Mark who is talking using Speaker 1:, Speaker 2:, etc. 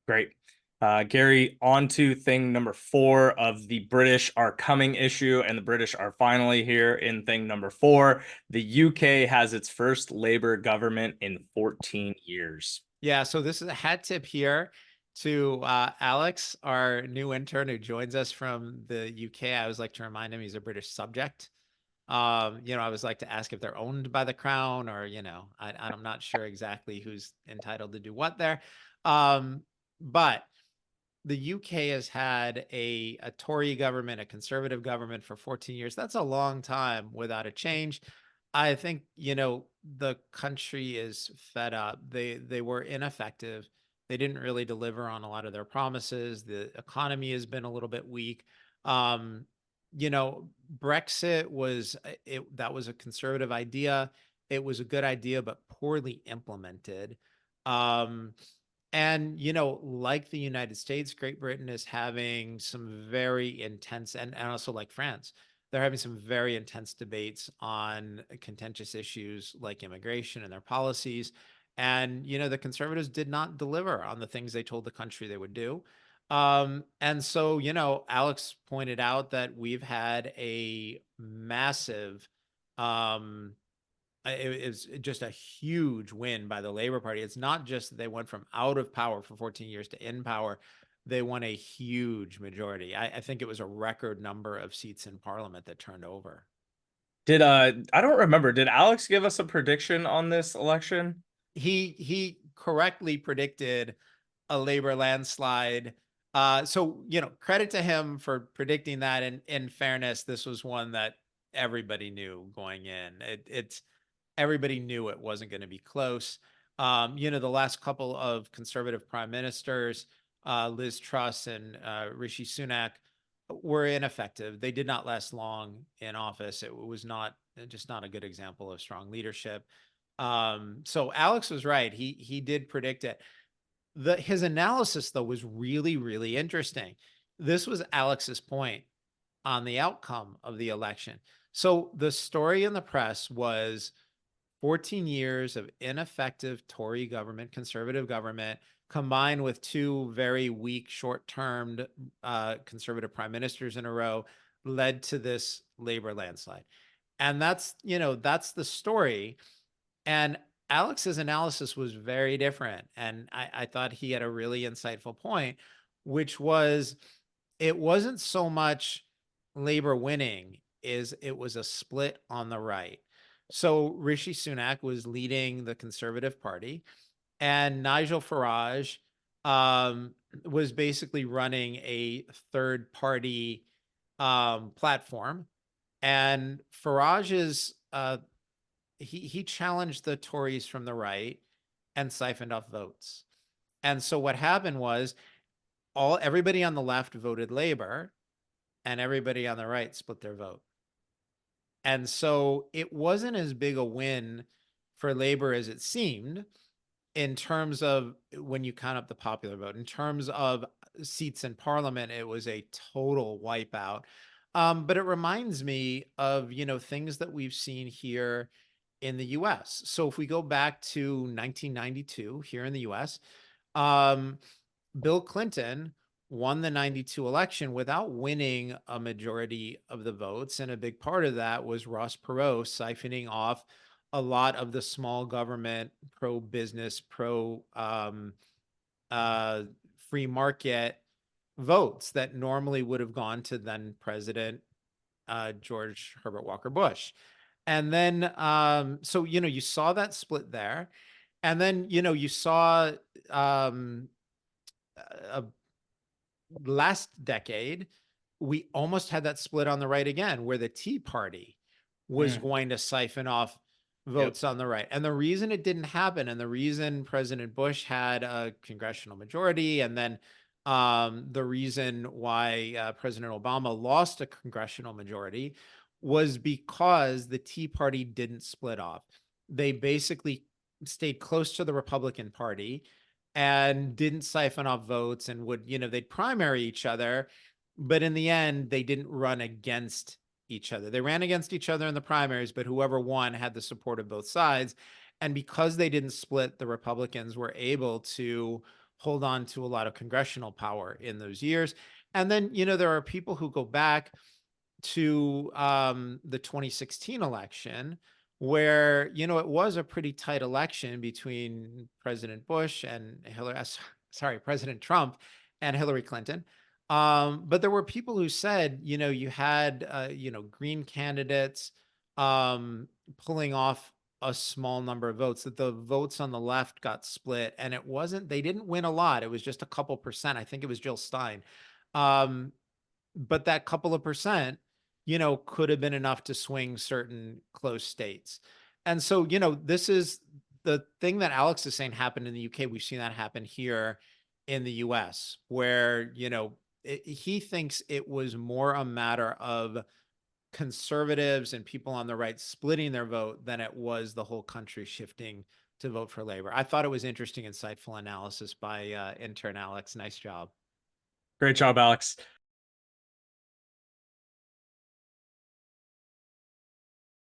Speaker 1: Great. Gary, on to thing number 4 of the British are coming issue, and the British are finally here in thing number 4. The UK has its first Labour government in 14 years.
Speaker 2: Yeah, so this is a hat tip here to Alex, our new intern who joins us from the UK. I always like to remind him he's a British subject. I always like to ask if they're owned by the crown, or I'm not sure exactly who's entitled to do what there. But the UK has had a Tory government, a conservative government for 14 years. That's a long time without a change. I think, the country is fed up. They were ineffective. They didn't really deliver on a lot of their promises. The economy has been a little bit weak. Um, Brexit that was a conservative idea. It was a good idea, but poorly implemented. Um, and, like the United States, Great Britain is having some very intense, and also like France, they're having some very intense debates on contentious issues like immigration and their policies. And, the conservatives did not deliver on the things they told the country they would do. And so, Alex pointed out that we've had a massive, um, it was just a huge win by the Labor Party. It's not just that they went from out of power for 14 years to in power. They won a huge majority. I think it was a record number of seats in parliament that turned over.
Speaker 1: I don't remember. Did Alex give us a prediction on this election?
Speaker 2: He correctly predicted a Labor landslide. So, credit to him for predicting that. And in fairness, this was one that everybody knew going in. It's everybody knew it wasn't going to be close. The last couple of conservative prime ministers, Liz Truss and Rishi Sunak, were ineffective. They did not last long in office. It was just not a good example of strong leadership. So Alex was right. He did predict it. His analysis, though, was really, really interesting. This was Alex's point on the outcome of the election. So the story in the press was 14 years of ineffective Tory government, conservative government, combined with two very weak, short-termed conservative prime ministers in a row, led to this Labor landslide. And that's the story. And Alex's analysis was very different. And I thought he had a really insightful point, which was it wasn't so much Labor winning, it was a split on the right. So Rishi Sunak was leading the Conservative Party, and Nigel Farage was basically running a third party platform. And Farage's he challenged the Tories from the right and siphoned off votes. And so what happened was everybody on the left voted Labor, and everybody on the right split their vote. And so it wasn't as big a win for Labor as it seemed in terms of when you count up the popular vote. In terms of seats in parliament, it was a total wipeout. But it reminds me of, things that we've seen here in the US. So if we go back to 1992 here in the US, Bill Clinton won the 92 election without winning a majority of the votes. And a big part of that was Ross Perot siphoning off a lot of the small government, pro-business, free market votes that normally would have gone to then President George Herbert Walker Bush. And then, so, you saw that split there. And then, you saw last decade, we almost had that split on the right again, where the Tea Party was going to siphon off votes on the right. And the reason it didn't happen, and the reason President Bush had a congressional majority, and then the reason why President Obama lost a congressional majority, was because the Tea Party didn't split off. They basically stayed close to the Republican Party and didn't siphon off votes, and would, they'd primary each other, but in the end, they didn't run against each other. They ran against each other in the primaries, but whoever won had the support of both sides. And because they didn't split, the Republicans were able to hold on to a lot of congressional power in those years. And then, there are people who go back to the 2016 election where, it was a pretty tight election between President Bush and President Trump and Hillary Clinton. But there were people who said, you had, Green candidates pulling off a small number of votes, that the votes on the left got split, and they didn't win a lot. It was just a couple percent. I think it was Jill Stein. But that couple of percent, could have been enough to swing certain close states. And so, this is the thing that Alex is saying happened in the UK. We've seen that happen here in the US, where, he thinks it was more a matter of conservatives and people on the right splitting their vote than it was the whole country shifting to vote for Labor. I thought it was interesting, insightful analysis by intern Alex. Nice job.
Speaker 1: Great job, Alex.